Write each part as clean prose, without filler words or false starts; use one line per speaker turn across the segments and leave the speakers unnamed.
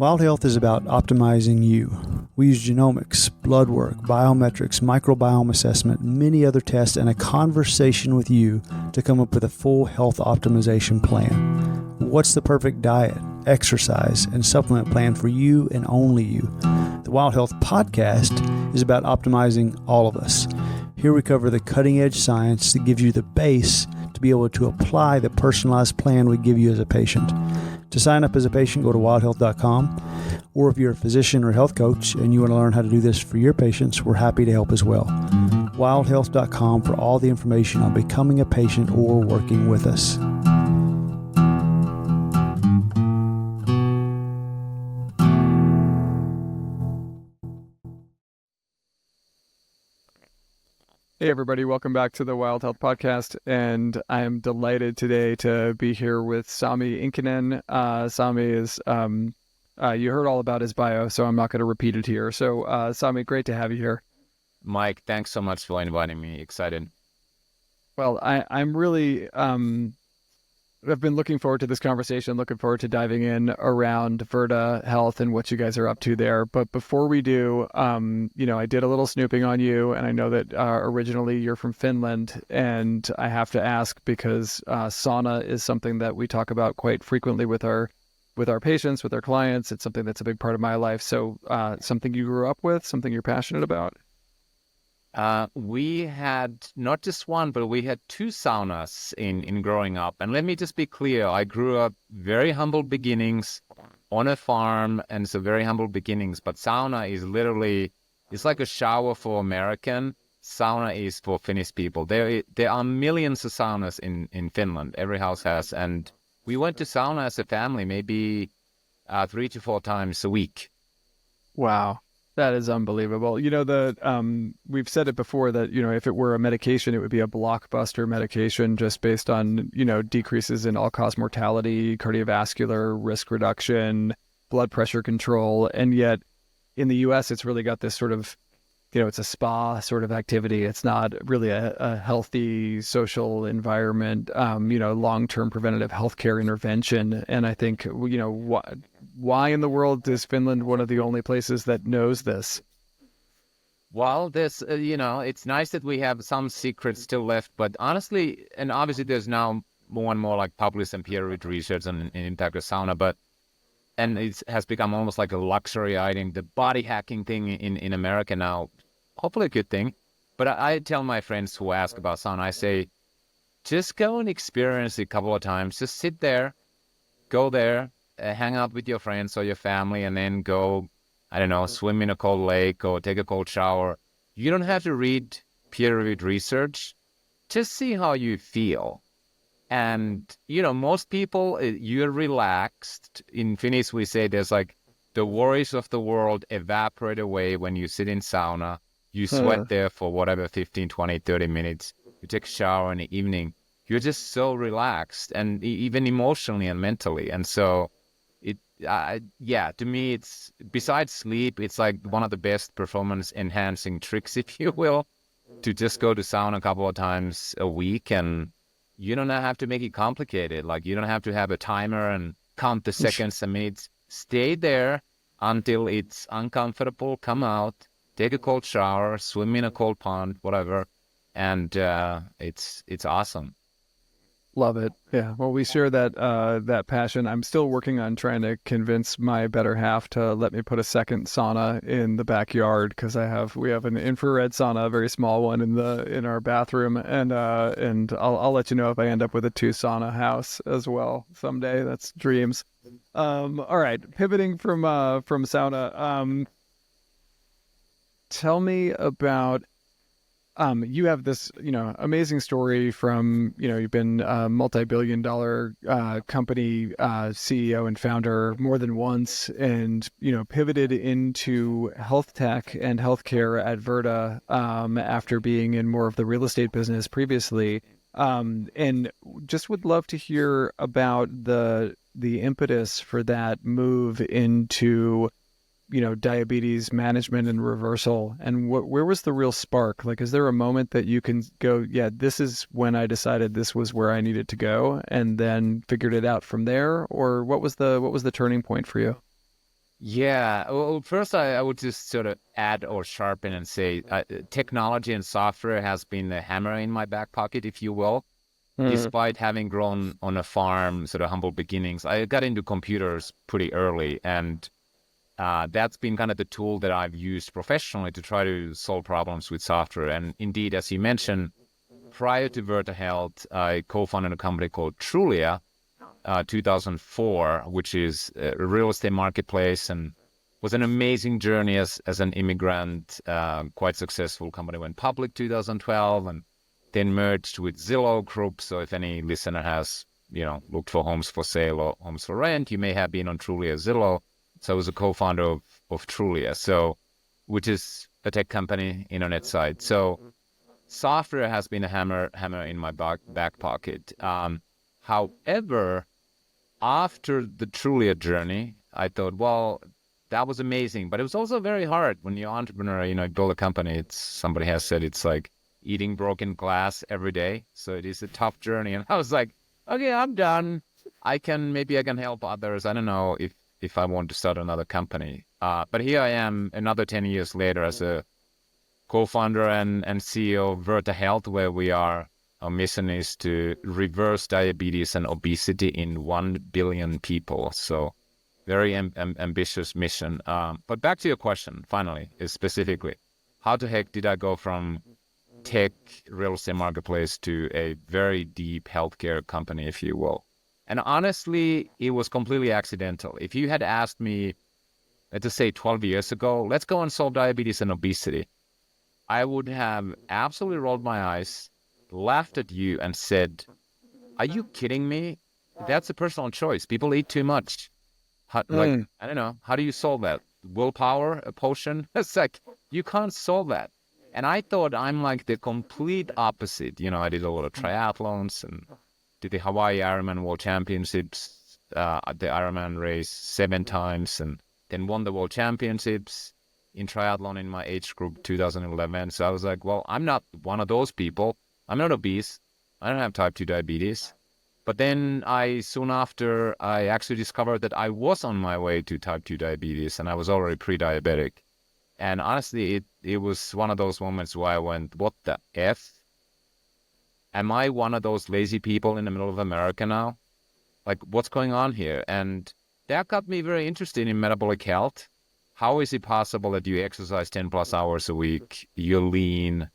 Wild Health is about optimizing you. We use genomics, blood work, biometrics, microbiome assessment, many other tests, and a conversation with you to come up with a full health optimization plan. What's the perfect diet, exercise, and supplement plan for you and only you? The Wild Health podcast is about optimizing all of us. Here we cover the cutting-edge science that gives you the base to be able to apply the personalized plan we give you as a patient. To sign up as a patient, go to wildhealth.com. Or if you're a physician or health coach and you want to learn how to do this for your patients, we're happy to help as well. Wildhealth.com for all the information on becoming a patient or working with us.
Hey everybody, welcome back to the Wild Health Podcast, and I am delighted today to be here with Sami Inkinen. Sami is, you heard all about his bio, so I'm not going to repeat it here. So Sami, great to have you here.
Mike, thanks so much for inviting me. Excited.
Well, I'm really, I've been looking forward to this conversation, looking forward to diving in around Virta Health and what you guys are up to there. But before we do, I did a little snooping on you, and I know that originally you're from Finland, and I have to ask because sauna is something that we talk about quite frequently with our patients, with our clients. It's something that's a big part of my life. So something you grew up with, something you're passionate about?
We had not just one, but we had two saunas in growing up. And let me just be clear, I grew up very humble beginnings on a farm, and so very humble beginnings. But sauna is literally, it's like a shower for American. Sauna is for Finnish people. There are millions of saunas in Finland. Every house has. And we went to sauna as a family maybe 3 to 4 times a week.
Wow. That is unbelievable. We've said it before that, if it were a medication, it would be a blockbuster medication just based on, decreases in all-cause mortality, cardiovascular risk reduction, blood pressure control. And yet in the U.S., it's really got this sort of, it's a spa sort of activity. It's not really a healthy social environment, long-term preventative healthcare intervention. And I think, why in the world is Finland one of the only places that knows this?
Well, there's, it's nice that we have some secrets still left, but honestly, and obviously there's now more and more like published and peer-reviewed research on impact of sauna, and it has become almost like a luxury item, the body hacking thing in America now, hopefully a good thing. But I tell my friends who ask about sauna, I say, just go and experience it a couple of times. Just sit there, go there, hang out with your friends or your family, and then go, I don't know, swim in a cold lake or take a cold shower. You don't have to read peer-reviewed research. Just see how you feel. And, most people, you're relaxed. In Finnish, we say there's like the worries of the world evaporate away when you sit in sauna. You sweat there for whatever, 15, 20, 30 minutes. You take a shower in the evening. You're just so relaxed, and even emotionally and mentally. And so, to me, it's, besides sleep, it's like one of the best performance-enhancing tricks, if you will, to just go to sauna a couple of times a week, and you don't have to make it complicated. Like, you don't have to have a timer and count the seconds and minutes. Stay there until it's uncomfortable, come out, take a cold shower, swim in a cold pond, whatever, and it's awesome.
Love it. Yeah. Well, we share that passion. I'm still working on trying to convince my better half to let me put a second sauna in the backyard, because we have an infrared sauna, a very small one in our bathroom, and I'll let you know if I end up with a 2 sauna house as well someday. That's dreams. All right. Pivoting from sauna. Tell me about. You have this, amazing story from, you've been a multi-billion-dollar company CEO and founder more than once, and, pivoted into health tech and healthcare at Virta after being in more of the real estate business previously. And just would love to hear about the impetus for that move into diabetes management and reversal, and where was the real spark? Like, is there a moment that you can go, yeah, this is when I decided this was where I needed to go, and then figured it out from there? Or what was the turning point for you?
Yeah. Well, first, I would just sort of add or sharpen and say technology and software has been the hammer in my back pocket, if you will. Despite having grown on a farm, sort of humble beginnings, I got into computers pretty early. And that's been kind of the tool that I've used professionally to try to solve problems with software. And indeed, as you mentioned, prior to Virta Health, I co-founded a company called Trulia, 2004, which is a real estate marketplace, and was an amazing journey as an immigrant. Quite successful company went public 2012, and then merged with Zillow Group. So if any listener has looked for homes for sale or homes for rent, you may have been on Trulia Zillow. So I was a co-founder of Trulia, which is a tech company, internet site. So software has been a hammer in my back pocket. However, after the Trulia journey, I thought, well, that was amazing, but it was also very hard when you're an entrepreneur. You build a company. Somebody has said it's like eating broken glass every day. So it is a tough journey. And I was like, okay, I'm done. Maybe I can help others. I don't know if I want to start another company. But here I am another 10 years later as a co-founder and CEO of Virta Health, where our mission is to reverse diabetes and obesity in 1 billion people. So very ambitious mission. But back to your question, finally, is specifically, how the heck did I go from tech real estate marketplace to a very deep healthcare company, if you will? And honestly, it was completely accidental. If you had asked me, let's just say 12 years ago, let's go and solve diabetes and obesity, I would have absolutely rolled my eyes, laughed at you and said, are you kidding me? That's a personal choice. People eat too much. I don't know. How do you solve that? Willpower, a potion? It's like, you can't solve that. And I thought I'm like the complete opposite. I did a lot of triathlons and did the Hawaii Ironman World Championships, the Ironman race 7 times, and then won the World Championships in triathlon in my age group 2011. So I was like, well, I'm not one of those people. I'm not obese. I don't have type 2 diabetes. But then soon after, I actually discovered that I was on my way to type 2 diabetes, and I was already pre-diabetic. And honestly, it was one of those moments where I went, what the F? Am I one of those lazy people in the middle of America now? Like, what's going on here? And that got me very interested in metabolic health. How is it possible that you exercise 10 plus hours a week, you're lean,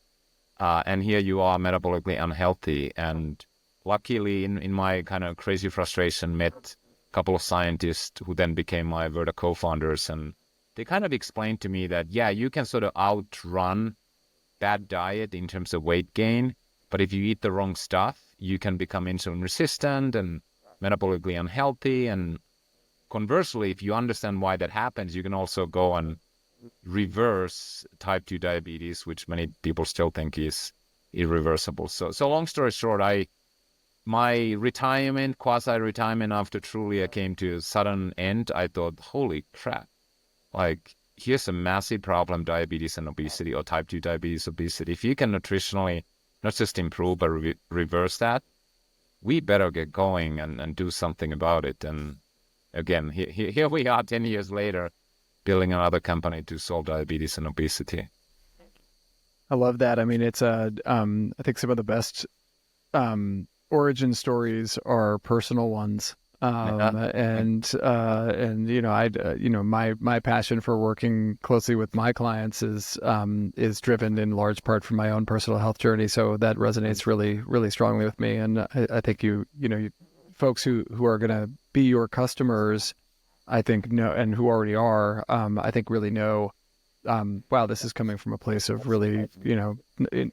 and here you are metabolically unhealthy? And luckily, in my kind of crazy frustration, met a couple of scientists who then became my Virta co-founders. And they kind of explained to me that, yeah, you can sort of outrun bad diet in terms of weight gain. But if you eat the wrong stuff, you can become insulin resistant and metabolically unhealthy. And conversely, if you understand why that happens, you can also go and reverse type 2 diabetes, which many people still think is irreversible. So long story short, my retirement, quasi-retirement after Trulia came to a sudden end. I thought, holy crap, like, here's a massive problem, diabetes and obesity, or type 2 diabetes, obesity. If you can nutritionally not just improve, but reverse that, we better get going and do something about it. And again, here we are 10 years later, building another company to solve diabetes and obesity.
I love that. I mean, it's I think some of the best origin stories are personal ones. And my passion for working closely with my clients is driven in large part from my own personal health journey. So that resonates really, really strongly with me. And I think you folks who are going to be your customers, I think know, and who already are, I think really know, wow, this is coming from a place of really,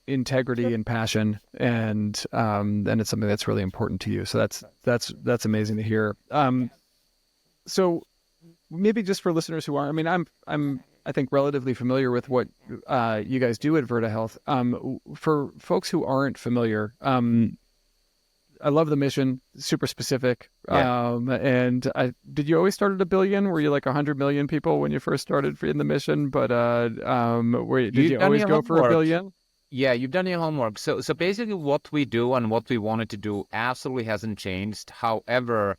integrity and passion, and it's something that's really important to you. So that's amazing to hear. So maybe just for listeners who aren't, I mean, I think relatively familiar with what you guys do at Virta Health. For folks who aren't familiar, I love the mission, super specific.
Yeah.
Did you always start at 1 billion? Were you like 100 million people when you first started in the mission? But did you always go for 1 billion?
Yeah, you've done your homework. So basically what we do and what we wanted to do absolutely hasn't changed. However,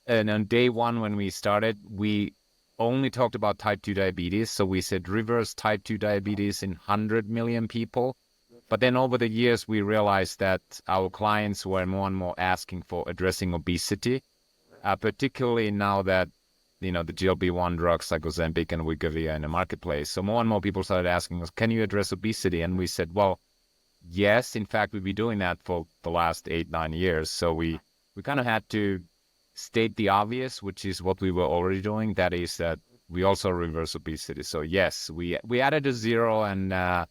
and on day one when we started, we only talked about type 2 diabetes. So we said reverse type 2 diabetes in 100 million people. But then over the years, we realized that our clients were more and more asking for addressing obesity, particularly now that, the GLP-1 drugs like Ozempic and Wegovy are in the marketplace. So more and more people started asking us, can you address obesity? And we said, well, yes, in fact, we've been doing that for the last 8-9 years. So we kind of had to state the obvious, which is what we were already doing. That is that we also reverse obesity. So yes, we added a zero and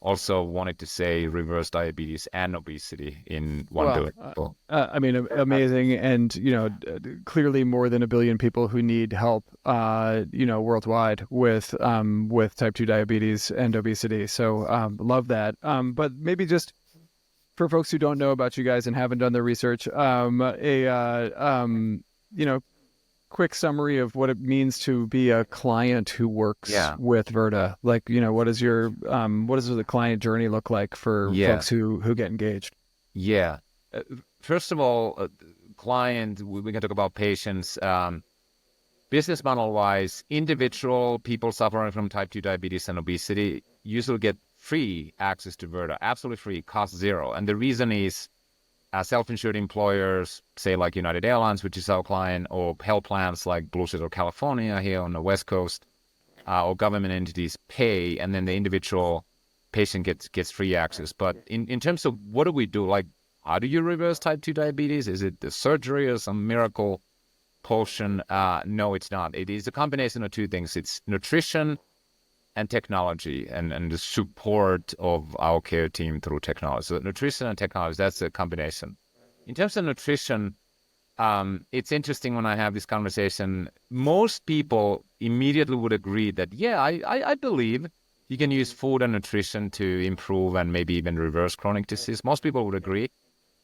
also wanted to say reverse diabetes and obesity in one billion people.
I mean, amazing. And, clearly more than 1 billion people who need help, worldwide with type 2 diabetes and obesity. So love that. But maybe just for folks who don't know about you guys and haven't done their research, quick summary of what it means to be a client who works with Virta. Like, what does the client journey look like for folks who get engaged?
Yeah. First of all, client, we can talk about patients. Business model wise, individual people suffering from type 2 diabetes and obesity usually get free access to Virta, absolutely free, cost zero. And the reason is self-insured employers, say like United Airlines, which is our client, or health plans like Blue Shield of California here on the West Coast, or government entities pay, and then the individual patient gets free access. But in terms of what do we do, like how do you reverse type 2 diabetes? Is it the surgery or some miracle potion? No, it's not. It is a combination of two things. It's nutrition and technology and the support of our care team through technology. So nutrition and technology, that's a combination. In terms of nutrition, it's interesting when I have this conversation, most people immediately would agree that, I believe you can use food and nutrition to improve and maybe even reverse chronic disease. Most people would agree.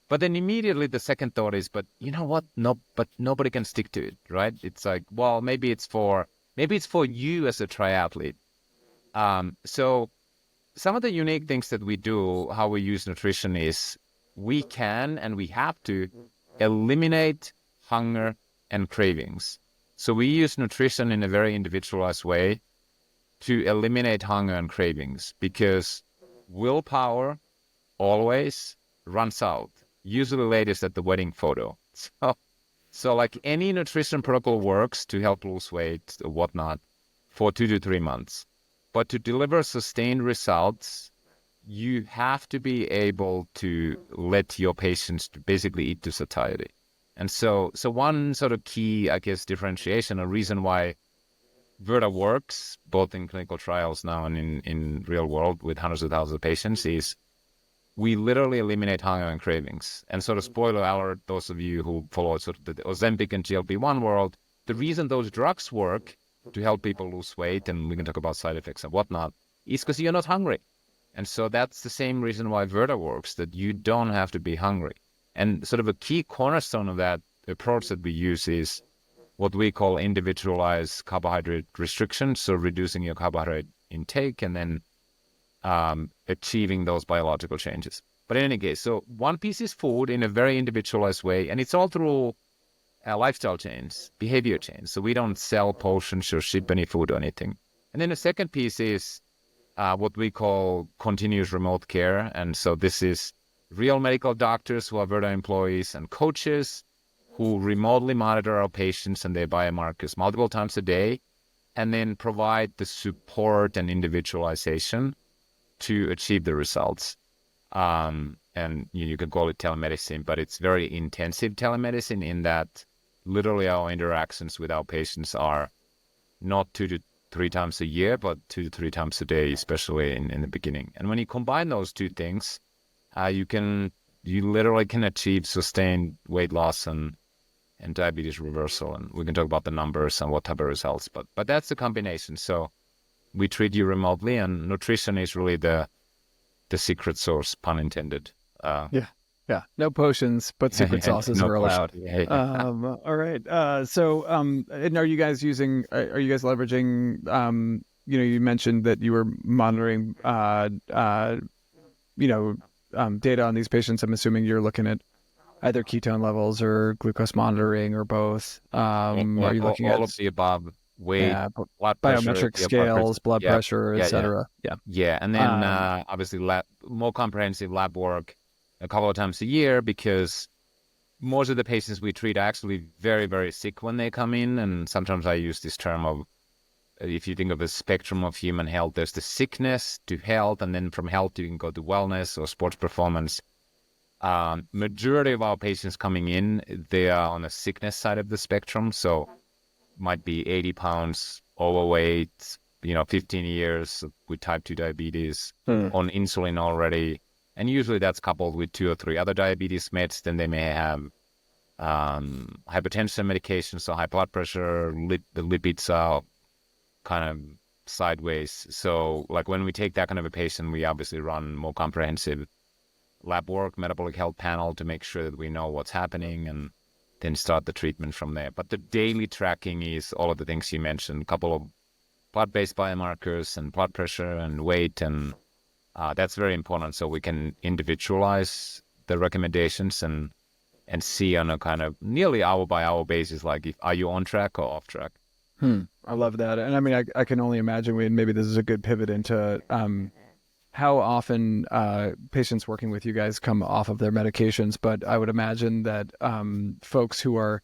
But then immediately the second thought is, but you know what? No, but nobody can stick to it, right? It's like, well, maybe it's for you as a triathlete. So some of the unique things that we do, how we use nutrition is we can and we have to eliminate hunger and cravings. So we use nutrition in a very individualized way to eliminate hunger and cravings because willpower always runs out, usually latest at the wedding photo. So like any nutrition protocol works to help lose weight or whatnot for 2 to 3 months. But to deliver sustained results, you have to be able to let your patients basically eat to satiety. And so one sort of key, I guess, differentiation, a reason why Virta works, both in clinical trials now and in real world with hundreds of thousands of patients, is we literally eliminate hunger and cravings. And sort of spoiler alert, those of you who follow sort of the Ozempic and GLP-1 world, the reason those drugs work to help people lose weight, and we can talk about side effects and whatnot, is because you're not hungry. And so that's the same reason why Virta works, that you don't have to be hungry. And sort of a key cornerstone of that approach that we use is what we call individualized carbohydrate restriction, so reducing your carbohydrate intake and then achieving those biological changes. But in any case, so one piece is food in a very individualized way, and it's all through lifestyle change, behavior change. So we don't sell potions or ship any food or anything. And then the second piece is what we call continuous remote care. And so this is real medical doctors who are Virta employees and coaches who remotely monitor our patients and their biomarkers multiple times a day, and then provide the support and individualization to achieve the results. And you can call it telemedicine, but it's very intensive telemedicine in that literally our interactions with our patients are not 2 to 3 times a year, but 2 to 3 times a day, especially in the beginning. And when you combine those two things, you literally can achieve sustained weight loss and diabetes reversal. And we can talk about the numbers and what type of results, but that's the combination. So we treat you remotely, and nutrition is really the secret sauce, pun intended.
Yeah. No potions, but secret sauces are allowed. All right. And are you guys leveraging, you mentioned that you were monitoring, data on these patients. I'm assuming you're looking at either ketone levels or glucose monitoring or both. Are you looking at
all of the above? weight,
Yeah,
blood pressure, if
biometric
you have blood pressure.
scales, blood
Yeah,
pressure,
yeah, yeah.
etc. Yeah.
Yeah, and then
Um,
obviously more comprehensive lab work a couple of times a year, because most of the patients we treat are actually very, very sick when they come in. And sometimes I use this term of, if you think of the spectrum of human health, there's the sickness to health, and then from health you can go to wellness or sports performance. Majority of our patients coming in, they are on the sickness side of the spectrum. So might be 80 pounds overweight, 15 years with type 2 diabetes, on insulin already. And usually that's coupled with 2 or 3 other diabetes meds. Then they may have hypertension medication, so high blood pressure, the lipids are kind of sideways. So like when we take that kind of a patient, we obviously run more comprehensive lab work, metabolic health panel, to make sure that we know what's happening, and then start the treatment from there. But the daily tracking is all of the things you mentioned, a couple of blood-based biomarkers and blood pressure and weight, and that's very important, so we can individualize the recommendations and see on a kind of nearly hour-by-hour basis, like, are you on track or off track?
I love that. And I mean, I can only imagine maybe this is a good pivot into how often patients working with you guys come off of their medications. But I would imagine that folks who are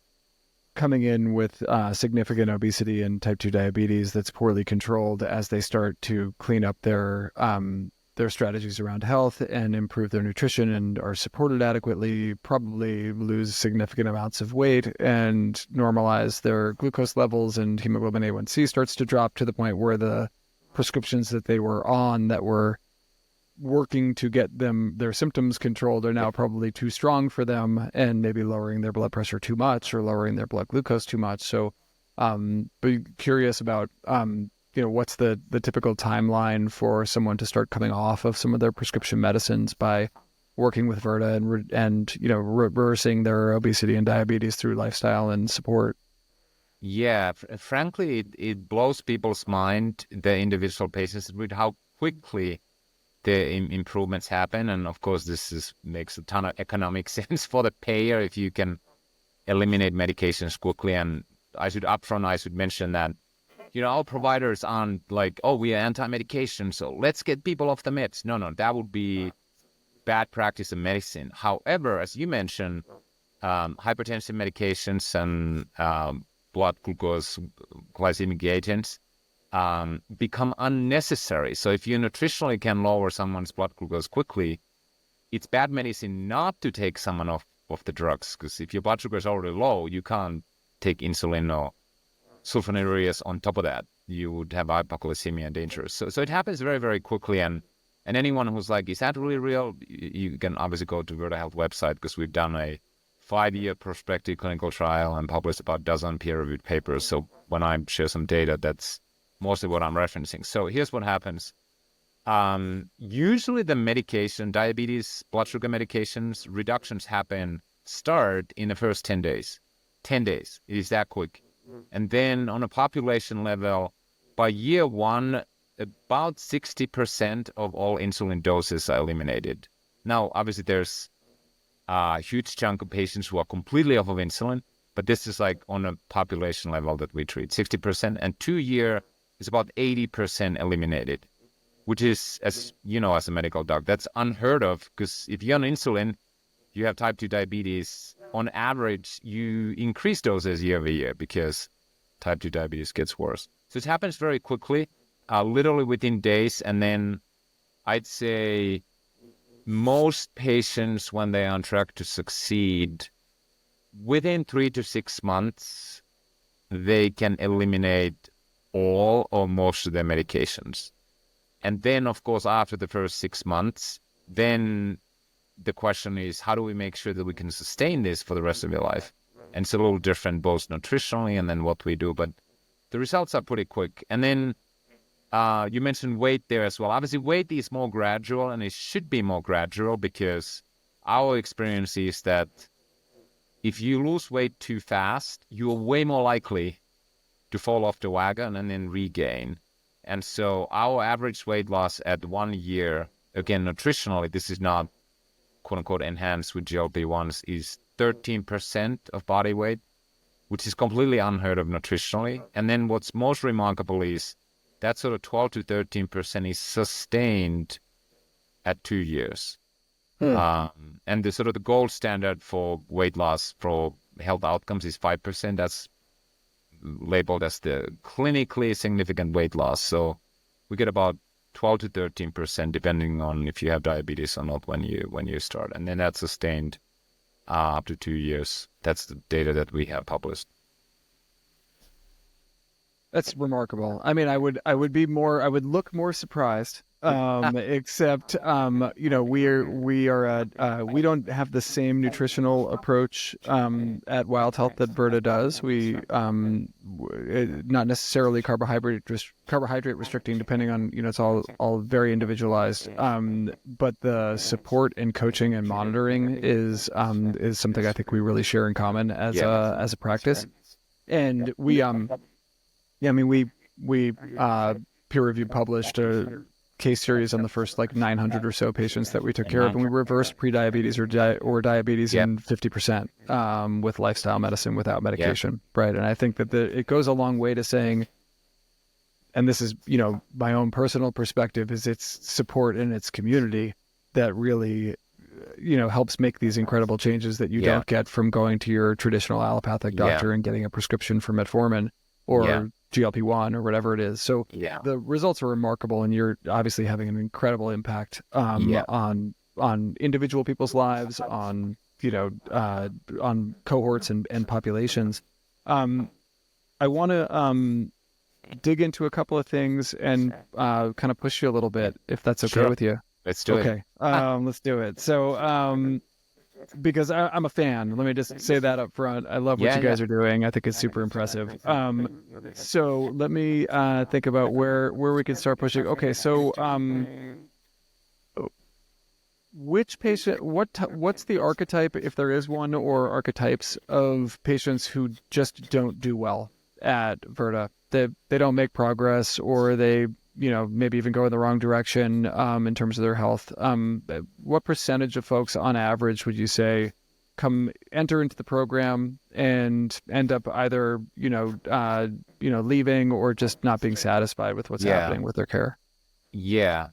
coming in with significant obesity and type 2 diabetes that's poorly controlled, as they start to clean up their strategies around health and improve their nutrition and are supported adequately, probably lose significant amounts of weight and normalize their glucose levels, and hemoglobin A1C starts to drop to the point where the prescriptions that they were on that were working to get their symptoms controlled are now probably too strong for them, and maybe lowering their blood pressure too much or lowering their blood glucose too much. So be curious about what's the typical timeline for someone to start coming off of some of their prescription medicines by working with Virta and reversing their obesity and diabetes through lifestyle and support.
Yeah, frankly, it blows people's mind, the individual patients, with how quickly the improvements happen. And of course, this makes a ton of economic sense for the payer if you can eliminate medications quickly. And I should mention that, our providers aren't like, oh, we are anti-medication, so let's get people off the meds. No, that would be bad practice in medicine. However, as you mentioned, hypertensive medications and blood glucose glycemic agents become unnecessary. So if you nutritionally can lower someone's blood glucose quickly, it's bad medicine not to take someone off the drugs, because if your blood sugar is already low, you can't take insulin or sulfonylureas on top of that. You would have hypoglycemia and dangerous. So it happens very, very quickly. And anyone who's like, is that really real? You can obviously go to Virta Health website, because we've done a 5-year prospective clinical trial and published about a dozen peer-reviewed papers. So when I share some data, that's mostly what I'm referencing. So here's what happens. Usually the medication, diabetes, blood sugar medications, reductions start in the first 10 days. 10 days. It is that quick. And then on a population level, by year 1, about 60% of all insulin doses are eliminated. Now, obviously, there's a huge chunk of patients who are completely off of insulin, but this is like on a population level that we treat, 60%. And 2 year is about 80% eliminated, which is, as you know, as a medical doc, that's unheard of, because if you're on insulin, you have type 2 diabetes, on average, you increase doses year over year because type 2 diabetes gets worse. So it happens very quickly, literally within days. And then I'd say most patients, when they're on track to succeed, within 3 to 6 months, they can eliminate all or most of their medications. And then, of course, after the first 6 months, then the question is, how do we make sure that we can sustain this for the rest of your life? And it's a little different, both nutritionally and then what we do, but the results are pretty quick. And then you mentioned weight there as well. Obviously, weight is more gradual, and it should be more gradual, because our experience is that if you lose weight too fast, you are way more likely to fall off the wagon and then regain. And so our average weight loss at 1 year, again, nutritionally, this is not quote unquote enhanced with GLP-1s, is 13% of body weight. which is completely unheard of nutritionally. And then what's most remarkable is that sort of 12 to 13% is sustained at 2 years. And the sort of the gold standard for weight loss for health outcomes is 5%. That's labeled as the clinically significant weight loss. So we get about 12 to 13%, depending on if you have diabetes or not when you start. And then that's sustained up to 2 years. That's the data that we have published.
That's remarkable. I mean, I would look more surprised. Except, we don't have the same nutritional approach at Wild Health that Virta does. We not necessarily carbohydrate restricting, depending on, it's all very individualized. But the support and coaching and monitoring is something I think we really share in common as a practice. And we peer-reviewed published a case series on the first 900 or so patients that we took care of, and we reversed prediabetes or diabetes in 50% with lifestyle medicine without medication, right? And I think that it goes a long way to saying, and this is my own personal perspective, is its support in its community that really helps make these incredible changes that you don't get from going to your traditional allopathic doctor and getting a prescription for metformin or GLP-1 or whatever it is. So the results are remarkable, and you're obviously having an incredible impact on individual people's lives, on on cohorts and populations. I want to dig into a couple of things and kind of push you a little bit, if that's okay with you.
Let's do it.
Okay, let's do it. So because I'm a fan. Let me just say that up front. I love what you guys are doing. I think it's super impressive. So let me think about where we can start pushing. Okay, so which patient? What's the archetype, if there is one, or archetypes of patients who just don't do well at Virta? They don't make progress, or they maybe even go in the wrong direction in terms of their health. What percentage of folks on average would you say enter into the program and end up either, leaving or just not being satisfied with what's happening with their care?
Yeah.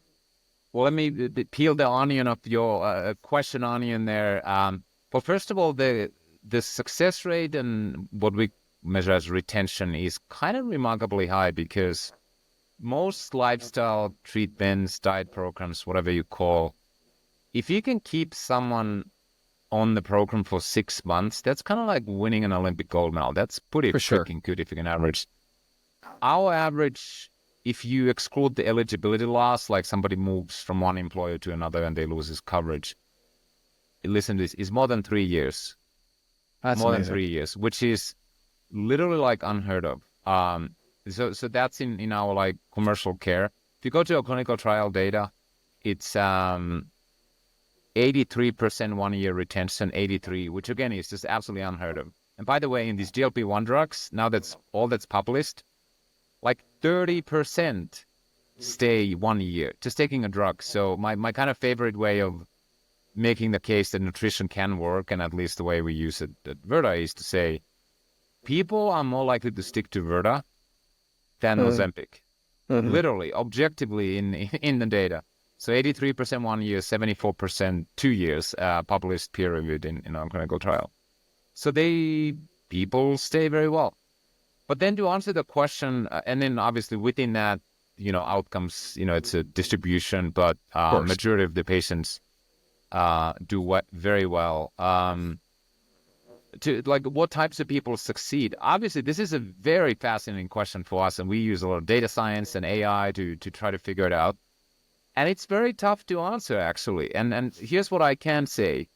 Well, let me peel the onion of your question onion there. Well, first of all, the success rate and what we measure as retention is kind of remarkably high, because most lifestyle treatments, diet programs, whatever you call, if you can keep someone on the program for 6 months, that's kind of like winning an Olympic gold medal. That's pretty freaking good if you can average. Our average, if you exclude the eligibility loss, like somebody moves from one employer to another and they lose his coverage, listen to this, is more than 3 years.
That's
more
amazing.
than 3 years, which is literally unheard of. So that's in our commercial care. If you go to our clinical trial data, it's 83% 1 year retention, 83, which again is just absolutely unheard of. And by the way, in these GLP-1 drugs, now that's all that's published, 30% stay 1 year just taking a drug. So my kind of favorite way of making the case that nutrition can work, and at least the way we use it at Virta, is to say people are more likely to stick to Virta than Ozempic, literally, objectively in the data. So 83% 1 year, 74% 2 years, published peer-reviewed in our clinical trial. So people stay very well. But then to answer the question, and then obviously within that, outcomes, it's a distribution, but majority of the patients do very well. What types of people succeed? Obviously, this is a very fascinating question for us, and we use a lot of data science and AI to try to figure it out. And it's very tough to answer, actually. And here's what I can say.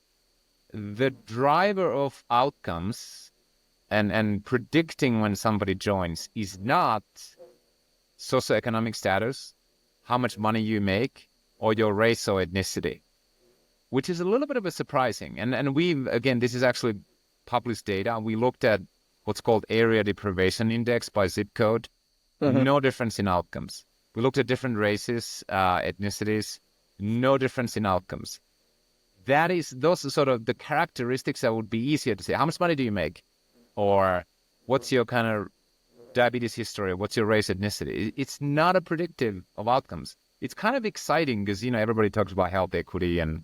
The driver of outcomes and predicting when somebody joins is not socioeconomic status, how much money you make, or your race or ethnicity, which is a little bit of a surprising. And we, again, this is actually published data. We looked at what's called area deprivation index by zip code. No difference in outcomes. We looked at different races, ethnicities, no difference in outcomes. Those are sort of the characteristics that would be easier to say. How much money do you make? Or what's your kind of diabetes history, what's your race, ethnicity. It's not a predictive of outcomes. It's kind of exciting because, everybody talks about health equity and,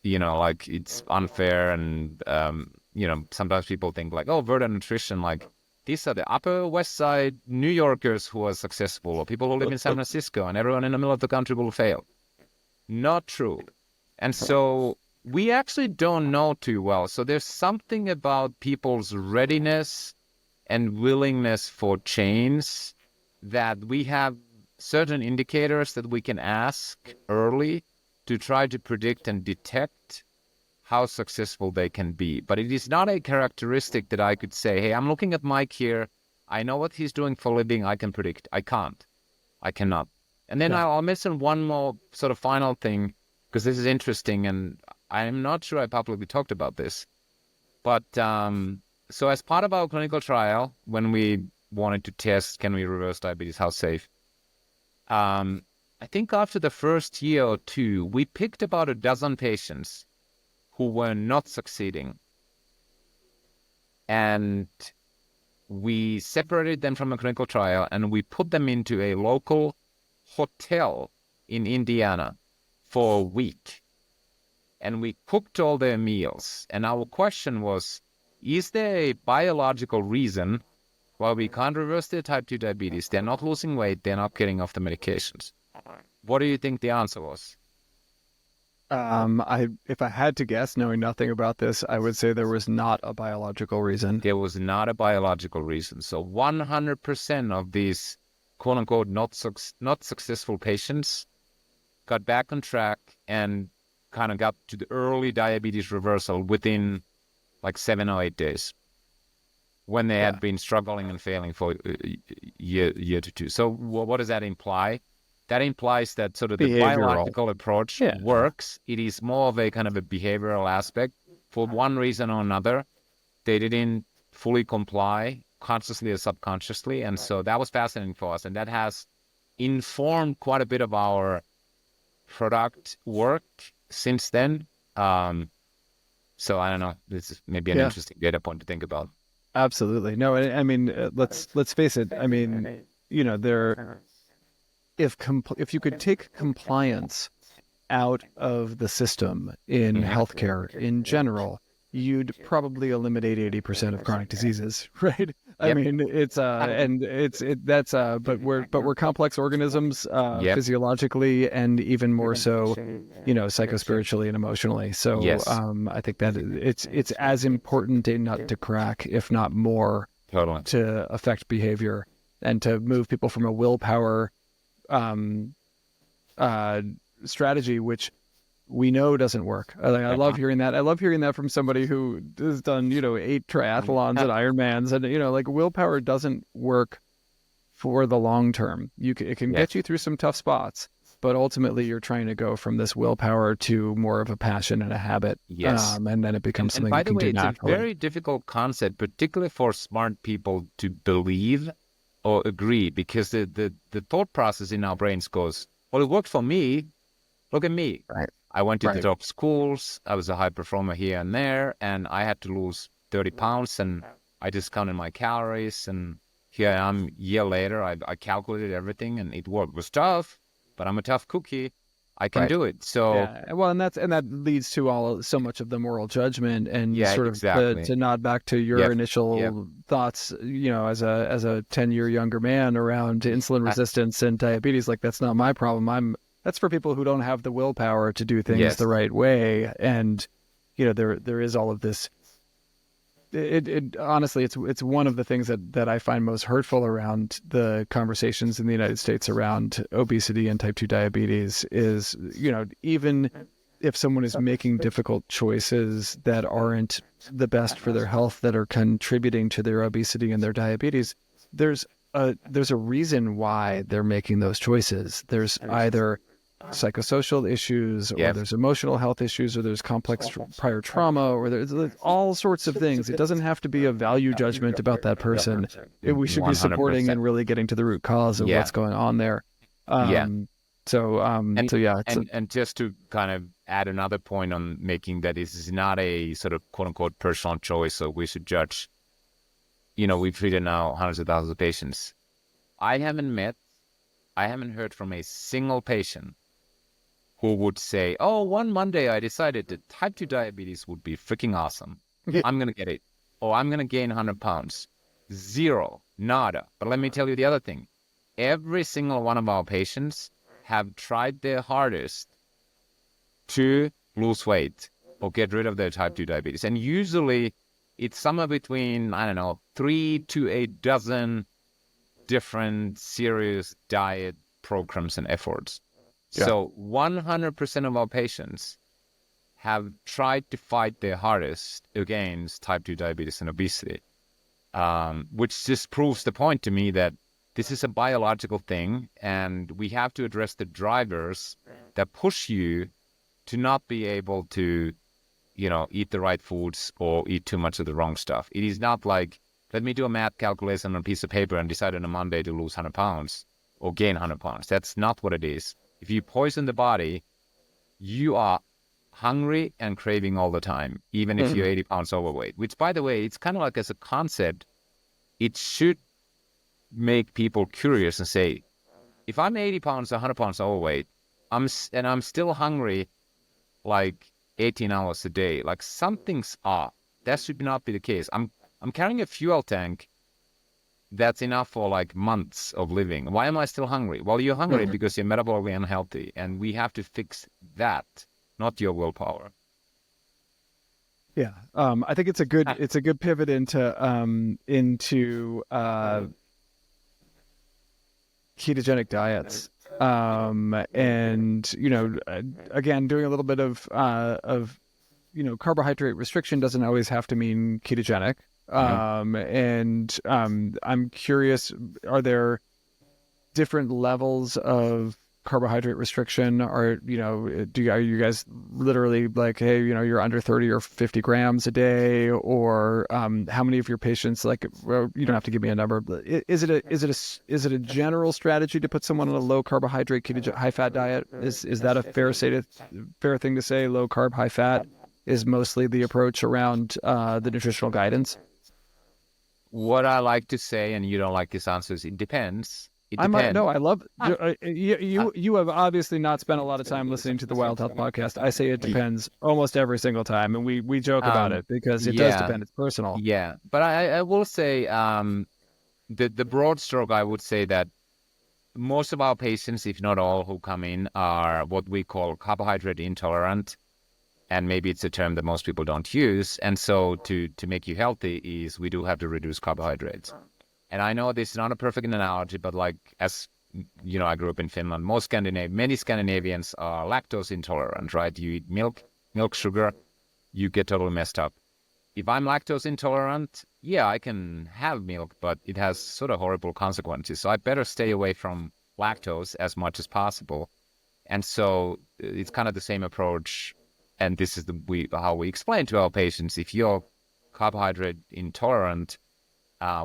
like it's unfair. And, sometimes people think like, oh, Virta Nutrition, like these are the Upper West Side New Yorkers who are successful, or people who live in San Francisco, and everyone in the middle of the country will fail. Not true. And so we actually don't know too well. So there's something about people's readiness and willingness for change that we have certain indicators that we can ask early to try to predict and detect how successful they can be. But it is not a characteristic that I could say, hey, I'm looking at Mike here. I know what he's doing for a living. I can predict. I can't. I cannot. And then I'll mention one more sort of final thing, because this is interesting, and I'm not sure I publicly talked about this. But so as part of our clinical trial, when we wanted to test, can we reverse diabetes, how safe? I think after the first year or two, we picked about a dozen patients who were not succeeding. And we separated them from a clinical trial, and we put them into a local hotel in Indiana for a week. And we cooked all their meals. And our question was, is there a biological reason why we can't reverse their type 2 diabetes? They're not losing weight. They're not getting off the medications. What do you think the answer was?
If I had to guess, knowing nothing about this, I would say there was not a biological reason.
There was not a biological reason. So 100% of these quote-unquote not successful patients got back on track and kind of got to the early diabetes reversal within like 7 or 8 days, when they had been struggling and failing for a year to two. So what does that imply? That implies that sort of the biological approach works. It is more of a kind of a behavioral aspect. For one reason or another, they didn't fully comply, consciously or subconsciously. And so that was fascinating for us. And that has informed quite a bit of our product work since then. So I don't know. This is maybe an interesting data point to think about.
Absolutely. No, I mean, let's face it. I mean, if you could take compliance out of the system in healthcare in general, you'd probably eliminate 80% of chronic diseases, right? I mean, but we're complex organisms physiologically, and even more so, psychospiritually and emotionally. So I think that it's as important a nut to crack, if not more, to affect behavior and to move people from a willpower strategy, which we know doesn't work. I love hearing that. I love hearing that from somebody who has done, 8 triathlons and Ironmans, and willpower doesn't work for the long term. It can get you through some tough spots, but ultimately you're trying to go from this willpower to more of a passion and a habit. And then it becomes something you can do naturally.
By the way, it's a very difficult concept, particularly for smart people to believe or agree, because the thought process in our brains goes, well, it worked for me. Look at me.
Right.
I went to the top schools. I was a high performer here and there, and I had to lose 30 pounds, and I just counted my calories, and here I am a year later. I calculated everything, and it worked. It was tough, but I'm a tough cookie. I can do it. So
well, and that leads to so much of the moral judgment and sort of to nod back to your initial thoughts, as a 10-year younger man around insulin resistance and diabetes. Like, that's not my problem. That's for people who don't have the willpower to do things the right way. And, there is all of this. It honestly, it's one of the things that I find most hurtful around the conversations in the United States around obesity and type 2 diabetes is, even if someone is making difficult choices that aren't the best for their health, that are contributing to their obesity and their diabetes, there's a reason why they're making those choices. There's either psychosocial issues, or there's emotional health issues, or there's complex prior trauma, or there's all sorts of things. It doesn't have to be a value judgment about that person. We should be supporting 100%. And really getting to the root cause of what's going on there. And
just to kind of add another point on making that this is not a sort of quote unquote personal choice, so we should judge we've treated now hundreds of thousands of patients. I haven't heard from a single patient who would say, oh, one Monday I decided that type 2 diabetes would be freaking awesome. I'm going to get it. Or I'm going to gain 100 pounds. Zero. Nada. But let me tell you the other thing. Every single one of our patients have tried their hardest to lose weight or get rid of their type 2 diabetes. And usually it's somewhere between, 3 to a dozen different serious diet programs and efforts. Yeah. So 100% of our patients have tried to fight their hardest against type 2 diabetes and obesity, which just proves the point to me that this is a biological thing, and we have to address the drivers that push you to not be able to, eat the right foods or eat too much of the wrong stuff. It is not like, let me do a math calculation on a piece of paper and decide on a Monday to lose 100 pounds or gain 100 pounds. That's not what it is. If you poison the body, you are hungry and craving all the time, even if you're 80 pounds overweight, which, by the way, it's kind of like as a concept, it should make people curious and say, if I'm 80 pounds, 100 pounds overweight, I'm still hungry like 18 hours a day, like something's off. That should not be the case. I'm carrying a fuel tank that's enough for like months of living. Why am I still hungry? Well, you're hungry because you're metabolically unhealthy, and we have to fix that, not your willpower.
Yeah, I think it's a good pivot into ketogenic diets, and again, doing a little bit of carbohydrate restriction doesn't always have to mean ketogenic. And I'm curious, are there different levels of carbohydrate restriction? Or, are you guys literally like, hey, you're under 30 or 50 grams a day? Or how many of your patients, like, well, you don't have to give me a number, but is it a general strategy to put someone on a low carbohydrate, high fat diet? Is that a fair thing to say? Low carb, high fat is mostly the approach around the nutritional guidance?
What I like to say, and you don't like this answer, is it depends.
I love you have obviously not spent a lot of time listening to the Wild Health podcast. I say it depends almost every single time, and we joke about it because it does depend. It's personal.
Yeah, but I will say the broad stroke, I would say that most of our patients, if not all, who come in are what we call carbohydrate intolerant. And maybe it's a term that most people don't use. And so to make you healthy is we do have to reduce carbohydrates. And I know this is not a perfect analogy, but like, as I grew up in Finland, many Scandinavians are lactose intolerant, right? You eat milk, sugar, you get totally messed up. If I'm lactose intolerant, yeah, I can have milk, but it has sort of horrible consequences. So I better stay away from lactose as much as possible. And so it's kind of the same approach. And this is how we explain to our patients, if you're carbohydrate intolerant,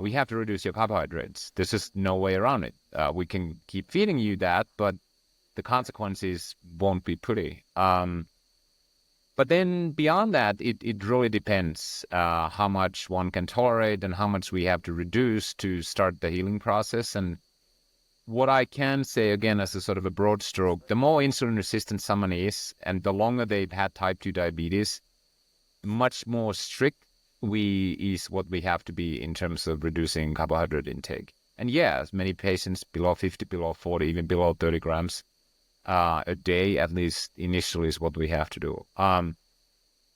we have to reduce your carbohydrates. There's just no way around it. We can keep feeding you that, but the consequences won't be pretty. But then beyond that, it really depends how much one can tolerate and how much we have to reduce to start the healing process. And what I can say, again, as a sort of a broad stroke, the more insulin resistant someone is, and the longer they've had type 2 diabetes, much more strict is what we have to be in terms of reducing carbohydrate intake. And yes, many patients below 50, below 40, even below 30 grams a day, at least initially, is what we have to do. And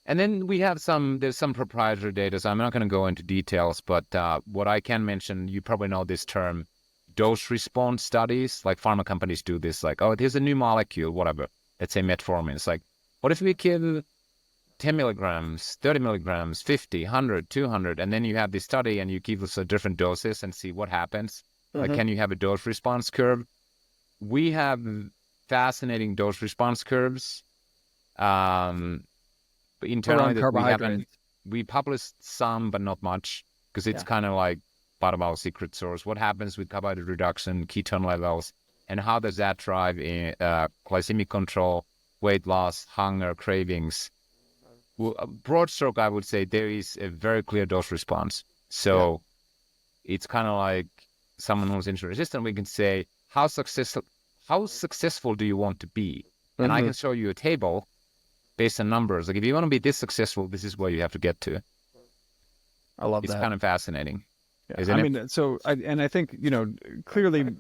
then there's some proprietary data, so I'm not going to go into details, but what I can mention, you probably know this term, dose response studies. Like pharma companies do this, like, oh, there's a new molecule, whatever, let's say metformin. It's like, what if we give 10 milligrams, 30 milligrams, 50, 100, 200, and then you have this study and you give us different doses and see what happens. Like, can you have a dose response curve? We have fascinating dose response curves. Internally, we published some, but not much, because it's kind of like part of our secret source. What happens with carbohydrate reduction, ketone levels, and how does that drive in glycemic control, weight loss, hunger, cravings? Well, broad stroke, I would say there is a very clear dose response. So it's kind of like someone who's insulin resistant. We can say, how successful do you want to be? And I can show you a table based on numbers. Like, if you want to be this successful, this is where you have to get to.
I love
It's
that.
kind of fascinating.
Yeah.
Isn't
I
it?
mean, so I think, you know, clearly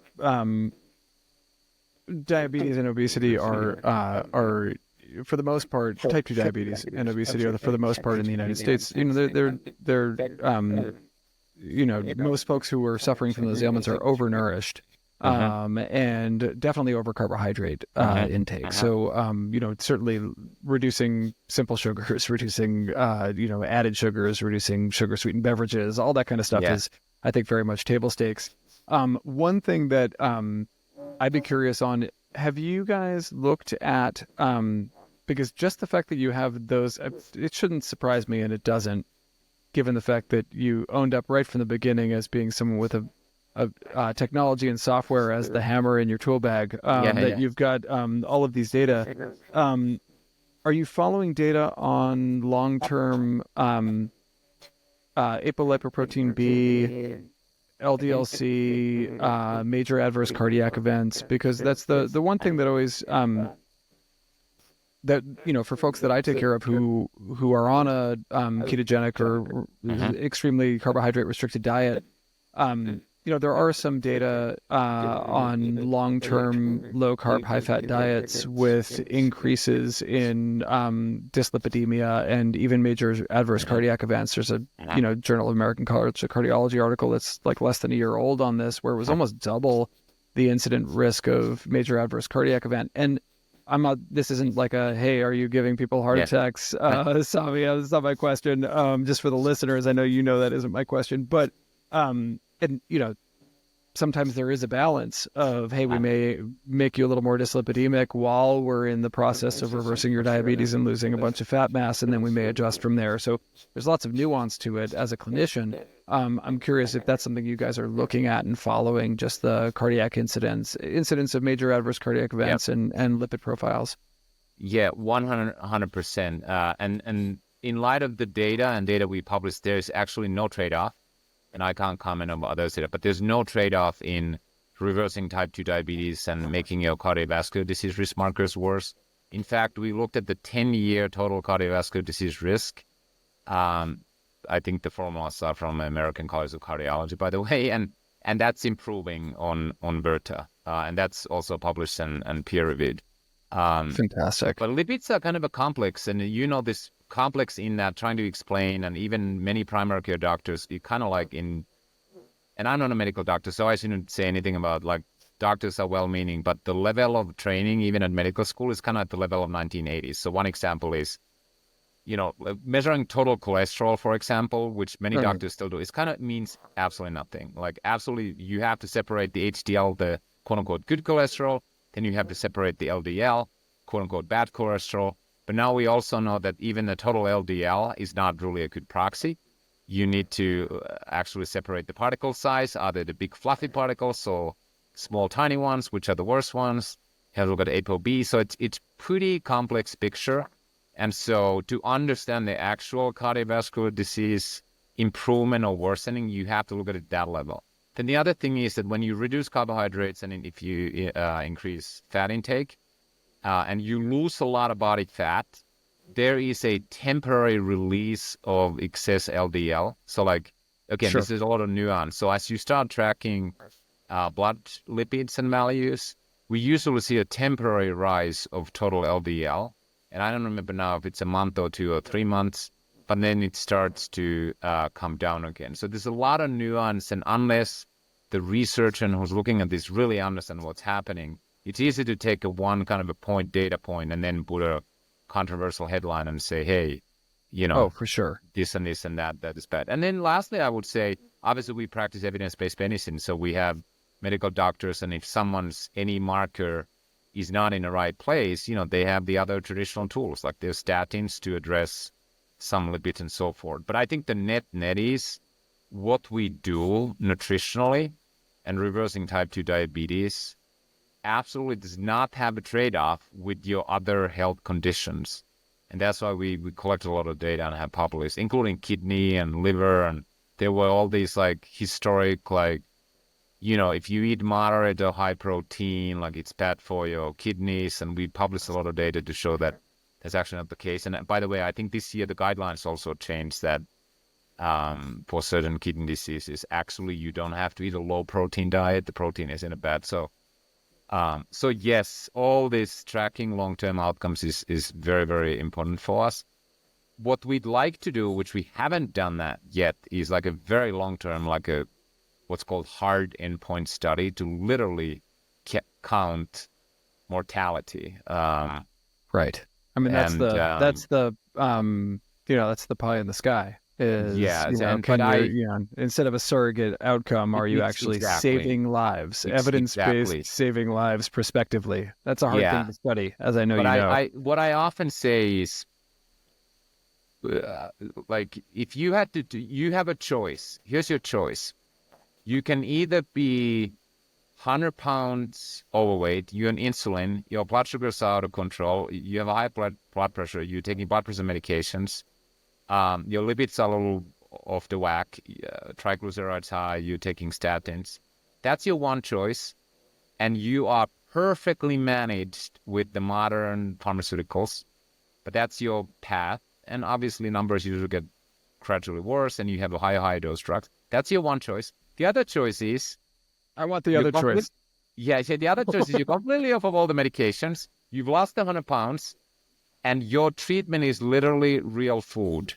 diabetes and obesity are for the most part, type 2 diabetes and obesity are for the most part in the United States, you know, they're you know, most folks who are suffering from those ailments are overnourished. And definitely over carbohydrate intake. So, you know, certainly reducing simple sugars, reducing, you know, added sugars, reducing sugar sweetened beverages, all that kind of stuff is, I think, very much table stakes. One thing that I'd be curious on, have you guys looked at, because just the fact that you have those, it shouldn't surprise me, and it doesn't, given the fact that you owned up right from the beginning as being someone with a technology and software as the hammer in your tool bag, you've got all of these data. Are you following data on long-term apolipoprotein B, LDL-C, major adverse cardiac events? Because that's the one thing that always that, you know, for folks that I take care of who are on a ketogenic or extremely carbohydrate restricted diet, you know, there are some data on long-term low-carb, high-fat diets with increases in dyslipidemia and even major adverse cardiac events. There's a, you know, Journal of American College of Cardiology article that's like less than a year old on this, where it was almost double the incident risk of major adverse cardiac event. And I'm not, this isn't like a, hey, are you giving people heart attacks? Sami, that's not my question. Just for the listeners, I know you know that isn't my question, but, and, you know, sometimes there is a balance of, hey, we may make you a little more dyslipidemic while we're in the process of reversing your diabetes and losing a bunch of fat mass, and then we may adjust from there. So there's lots of nuance to it as a clinician. I'm curious if that's something you guys are looking at and following, just the cardiac incidents of major adverse cardiac events and lipid profiles.
Yeah, 100%. And in light of the data we published, there's actually no trade-off. And I can't comment on others data, but there's no trade-off in reversing type 2 diabetes and making your cardiovascular disease risk markers worse. In fact, we looked at the 10-year total cardiovascular disease risk. I think the formulas are from American College of Cardiology, by the way, and that's improving on Virta, and that's also published and peer-reviewed.
Fantastic.
But lipids are kind of a complex, and you know this complex in that trying to explain, and even many primary care doctors, you kind of like and I'm not a medical doctor, so I shouldn't say anything about, like, doctors are well-meaning, but the level of training, even at medical school, is kind of at the level of 1980s. So one example is, you know, measuring total cholesterol, for example, which many doctors still do, it kind of means absolutely nothing. Like, absolutely, you have to separate the HDL, the quote-unquote good cholesterol, then you have to separate the LDL, quote-unquote bad cholesterol. But now we also know that even the total LDL is not really a good proxy. You need to actually separate the particle size. Are they the big fluffy particles or small tiny ones, which are the worst ones? You have to look at ApoB. So it's pretty complex picture. And so to understand the actual cardiovascular disease improvement or worsening, you have to look at it at that level. Then the other thing is that when you reduce carbohydrates and if you increase fat intake, and you lose a lot of body fat, there is a temporary release of excess LDL. So, like, again, this is a lot of nuance. So as you start tracking blood lipids and values, we usually see a temporary rise of total LDL. And I don't remember now if it's a month or 2 or 3 months, but then it starts to come down again. So there's a lot of nuance, and unless the researcher who's looking at this really understands what's happening, it's easy to take one kind of a data point and then put a controversial headline and say, hey, you know,
for sure,
this and this and that is bad. And then lastly, I would say, obviously we practice evidence-based medicine. So we have medical doctors, and if someone's any marker is not in the right place, you know, they have the other traditional tools, like there's statins to address some lipids and so forth. But I think the net is what we do nutritionally and reversing type 2 diabetes absolutely does not have a trade-off with your other health conditions. And that's why we collect a lot of data and have published, including kidney and liver and there were all these like historic, like, if you eat moderate or high protein, like it's bad for your kidneys. And we published a lot of data to show that that's actually not the case. And by the way, I think this year the guidelines also changed that for certain kidney diseases, actually you don't have to eat a low protein diet. The protein isn't bad. So yes, all this tracking long-term outcomes is very, very important for us. What we'd like to do, which we haven't done that yet, is like a very long-term, like what's called hard endpoint study to literally count mortality.
Right. I mean, that's
And
the that's the pie in the sky. Is instead of a surrogate outcome, are you actually saving lives, evidence-based saving lives prospectively? That's a hard thing to study, as I know you know.
What I often say is, like, if you had to you have a choice. Here's your choice. You can either be 100 pounds overweight, you're on insulin, your blood sugars are out of control, you have a high blood pressure, you're taking blood pressure medications, your lipids are a little off the whack, triglycerides high, you're taking statins. That's your one choice, and you are perfectly managed with the modern pharmaceuticals, but that's your path. And obviously numbers usually get gradually worse, and you have a high dose drugs. That's your one choice. The other choice is...
I want the other choice.
Yeah, so the other choice is you're completely off of all the medications, you've lost 100 pounds, and your treatment is literally real food.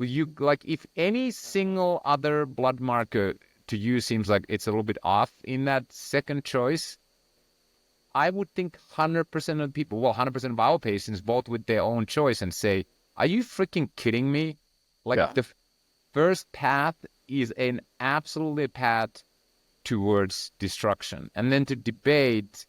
If any single other blood marker to you seems like it's a little bit off in that second choice, I would think 100% of people, 100% of our patients vote with their own choice and say, are you freaking kidding me? The first path is an absolutely path towards destruction. And then to debate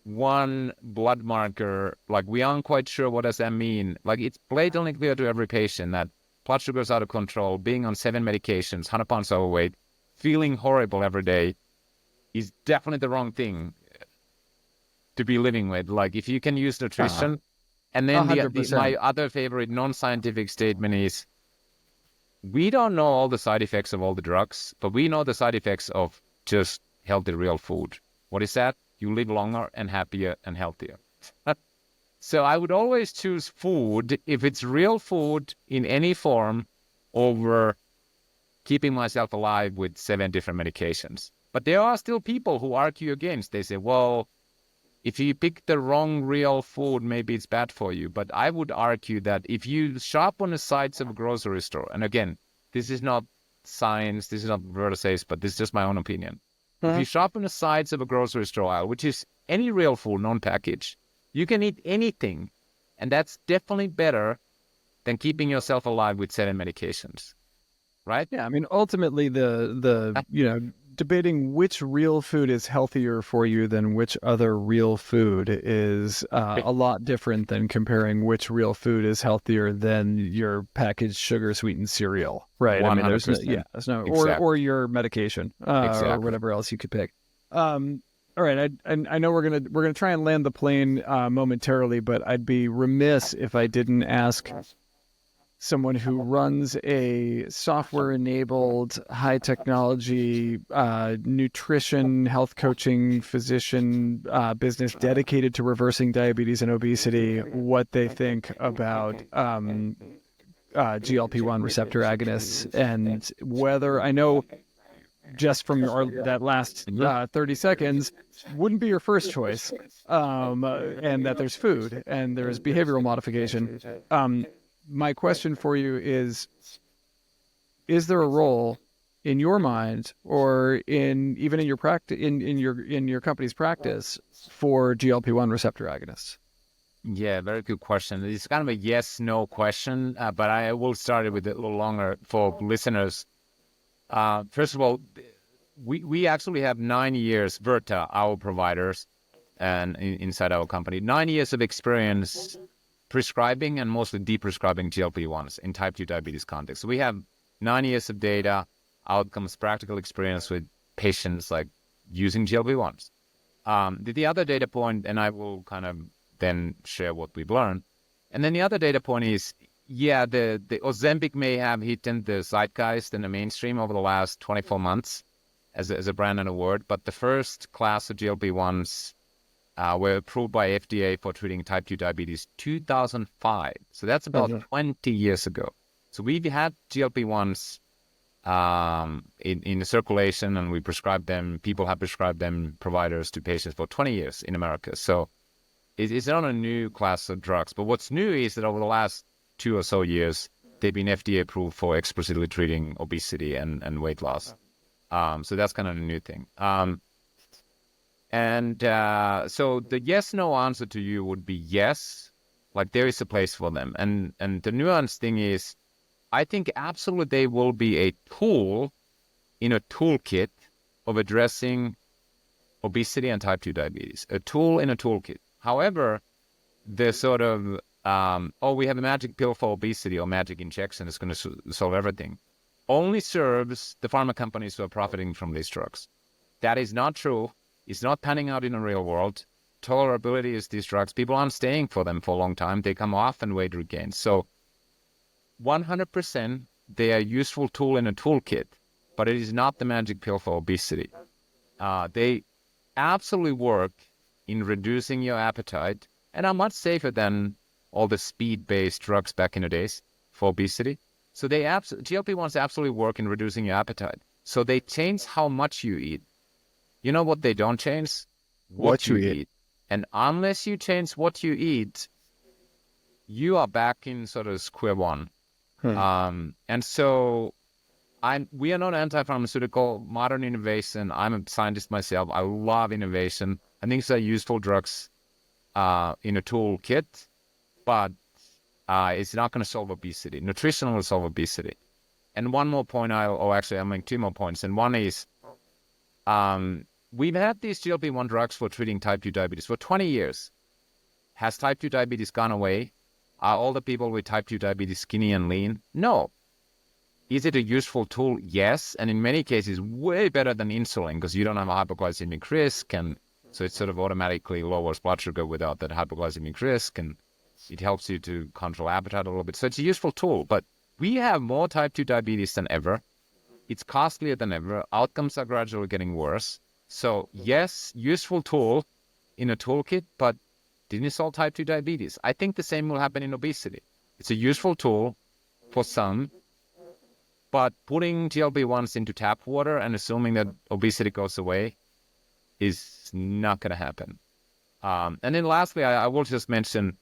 one blood marker, like we aren't quite sure what does that mean. Like it's blatantly clear to every patient that blood sugar's out of control, being on 7 medications, 100 pounds overweight, feeling horrible every day is definitely the wrong thing to be living with. Like if you can use nutrition, and then my other favorite non-scientific statement is, we don't know all the side effects of all the drugs, but we know the side effects of just healthy, real food. What is that? You live longer and happier and healthier. So I would always choose food, if it's real food in any form, over keeping myself alive with 7 different medications. But there are still people who argue against. They say, well, if you pick the wrong real food, maybe it's bad for you. But I would argue that if you shop on the sides of a grocery store, and again, this is not science, this is not what Virta says, but this is just my own opinion. If you shop on the sides of a grocery store aisle, which is any real food, non-packaged, you can eat anything. And that's definitely better than keeping yourself alive with 7 medications. Right?
Yeah, I mean, ultimately, debating which real food is healthier for you than which other real food is a lot different than comparing which real food is healthier than your packaged sugar-sweetened cereal, right?
100%.
I mean, there's no,
Exactly.
or your medication, or whatever else you could pick. All right, I know we're gonna try and land the plane momentarily, but I'd be remiss if I didn't ask someone who runs a software-enabled, high-technology nutrition, health coaching, physician business dedicated to reversing diabetes and obesity, what they think about GLP-1 receptor agonists, and whether, I know just from that last 30 seconds, wouldn't be your first choice, and that there's food and there's behavioral modification. My question for you is there a role in your mind, or even in your practice, in your company's practice, for GLP-1 receptor agonists?
Yeah, very good question. It's kind of a yes/no question, but I will start it with a little longer for listeners. First of all, we actually have 9 years, Virta, our providers, and inside our company, 9 years of experience prescribing and mostly de-prescribing GLP-1s in type 2 diabetes context. So we have 9 years of data, outcomes, practical experience with patients like using GLP-1s. The other data point, and I will kind of then share what we've learned. And then the other data point is, yeah, the Ozempic may have hit in the zeitgeist in the mainstream over the last 24 months as a brand and a word, but the first class of GLP-1s were approved by FDA for treating type 2 diabetes 2005. So that's about 20 years ago. So we've had GLP-1s in the circulation, and we prescribe them. People have prescribed them, providers to patients, for 20 years in America. So it's not a new class of drugs. But what's new is that over the last 2 or so years, they've been FDA approved for explicitly treating obesity and weight loss. So that's kind of a new thing. So the yes/no answer to you would be yes, like there is a place for them. And the nuanced thing is, I think absolutely they will be a tool in a toolkit of addressing obesity and type 2 diabetes, a tool in a toolkit. However, the sort of, we have a magic pill for obesity or magic injection is going to solve everything, only serves the pharma companies who are profiting from these drugs. That is not true. It's not panning out in the real world. Tolerability is these drugs. People aren't staying for them for a long time. They come off and weight regain. So 100% they are a useful tool in a toolkit, but it is not the magic pill for obesity. They absolutely work in reducing your appetite and are much safer than all the speed-based drugs back in the days for obesity. So GLP-1s absolutely work in reducing your appetite. So they change how much you eat. You know what they don't change? What you eat. And unless you change what you eat, you are back in sort of square one. And so we are not anti-pharmaceutical, modern innovation. I'm a scientist myself. I love innovation. I think they're useful drugs in a toolkit, but it's not going to solve obesity. Nutrition will solve obesity. And one more point, I'll make 2 more points. And one is, we've had these GLP-1 drugs for treating type 2 diabetes for 20 years. Has type 2 diabetes gone away? Are all the people with type 2 diabetes skinny and lean? No. Is it a useful tool? Yes. And in many cases, way better than insulin because you don't have a hypoglycemic risk. And so it sort of automatically lowers blood sugar without that hypoglycemic risk. And it helps you to control appetite a little bit. So it's a useful tool. But we have more type 2 diabetes than ever. It's costlier than ever. Outcomes are gradually getting worse. So yes, useful tool in a toolkit, but didn't solve type 2 diabetes. I think the same will happen in obesity. It's a useful tool for some, but putting GLP-1s into tap water and assuming that obesity goes away is not going to happen. And then lastly, I will just mention,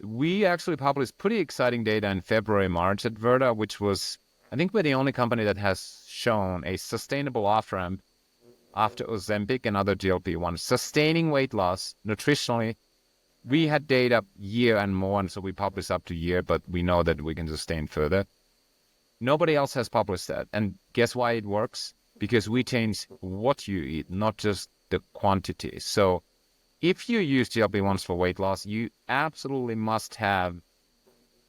we actually published pretty exciting data in February, March at Virta, which was, I think we're the only company that has shown a sustainable off-ramp after Ozempic and other GLP-1s, sustaining weight loss nutritionally. We had data year and more, and so we published up to year, but we know that we can sustain further. Nobody else has published that. And guess why it works? Because we change what you eat, not just the quantity. So if you use GLP-1s for weight loss, you absolutely must have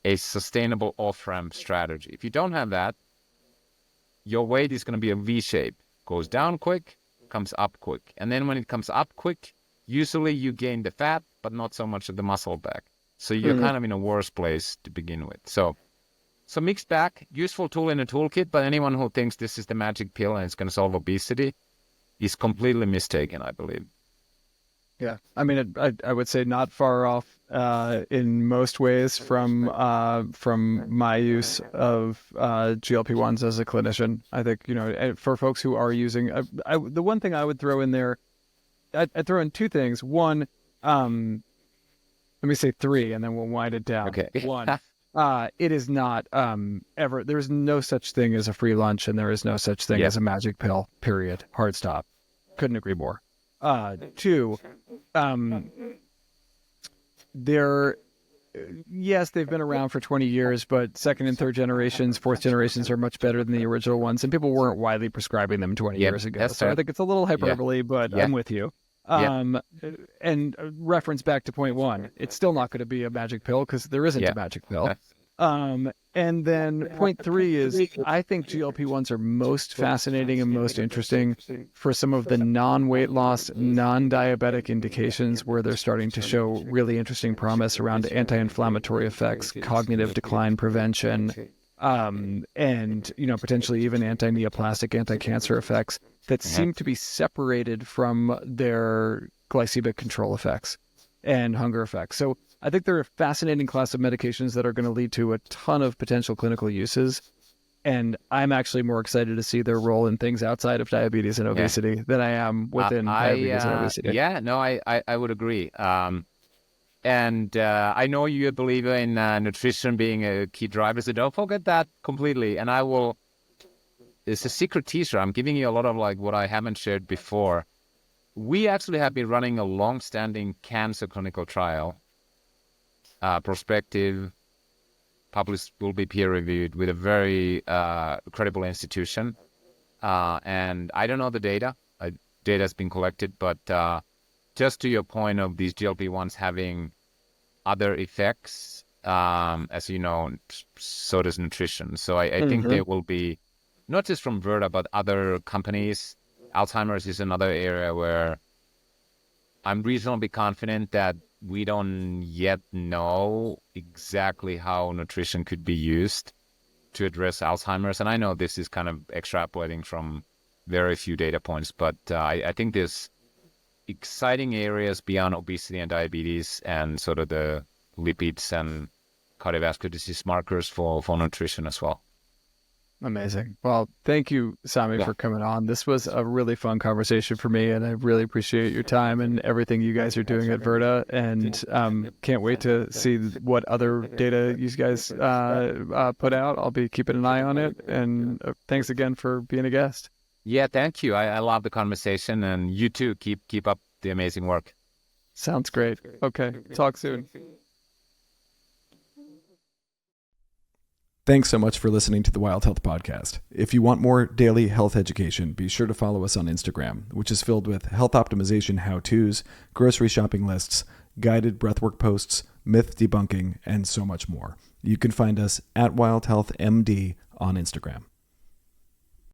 a sustainable off-ramp strategy. If you don't have that, your weight is going to be a V-shape. Goes down quick, comes up quick. And then when it comes up quick, usually you gain the fat, but not so much of the muscle back. So you're kind of in a worse place to begin with. So mixed bag, useful tool in a toolkit, but anyone who thinks this is the magic pill and it's going to solve obesity is completely mistaken, I believe.
Yeah, I mean, I would say not far off in most ways from my use of GLP-1s as a clinician. I think, for folks who are using, the one thing I would throw in there, I'd throw in 2 things. One, let me say 3, and then we'll wind it down.
Okay.
One, it is not ever. There's no such thing as a free lunch, and there is no such thing as a magic pill. Period. Hard stop. Couldn't agree more. 2, yes, they've been around for 20 years, but 2nd and 3rd generations, 4th generations are much better than the original ones, and people weren't widely prescribing them 20 years ago. So
fair.
I think it's a little hyperbole, but I'm with you. And reference back to point 1, it's still not going to be a magic pill because there isn't a magic pill. And then point three is I think GLP-1s are most fascinating and most interesting for some of the non-weight loss, non-diabetic indications where they're starting to show really interesting promise around anti-inflammatory effects, cognitive decline prevention, and potentially even anti-neoplastic, anti-cancer effects that seem to be separated from their glycemic control effects and hunger effects. So I think they're a fascinating class of medications that are going to lead to a ton of potential clinical uses. And I'm actually more excited to see their role in things outside of diabetes and obesity than I am within diabetes and obesity.
Yeah, no, I would agree. And I know you believe in nutrition being a key driver, so don't forget that completely. And it's a secret teaser. I'm giving you a lot of what I haven't shared before. We actually have been running a long-standing cancer clinical trial, prospective, published, will be peer-reviewed with a very credible institution. And I don't know the data. Data has been collected, but just to your point of these GLP-1s having other effects, as you know, so does nutrition. So I think there will be, not just from Virta, but other companies. Alzheimer's is another area where I'm reasonably confident that we don't yet know exactly how nutrition could be used to address Alzheimer's. And I know this is kind of extrapolating from very few data points, but I think there's exciting areas beyond obesity and diabetes and sort of the lipids and cardiovascular disease markers for nutrition as well.
Amazing. Well, thank you, Sami, for coming on. This was a really fun conversation for me, and I really appreciate your time and everything you guys are doing at Virta, and can't wait to see what other data you guys put out. I'll be keeping an eye on it, and thanks again for being a guest.
Yeah, thank you. I love the conversation, and you too. Keep up the amazing work.
Sounds great. Okay, talk soon.
Thanks so much for listening to the Wild Health Podcast. If you want more daily health education, be sure to follow us on Instagram, which is filled with health optimization how-tos, grocery shopping lists, guided breathwork posts, myth debunking, and so much more. You can find us at Wild Health MD on Instagram.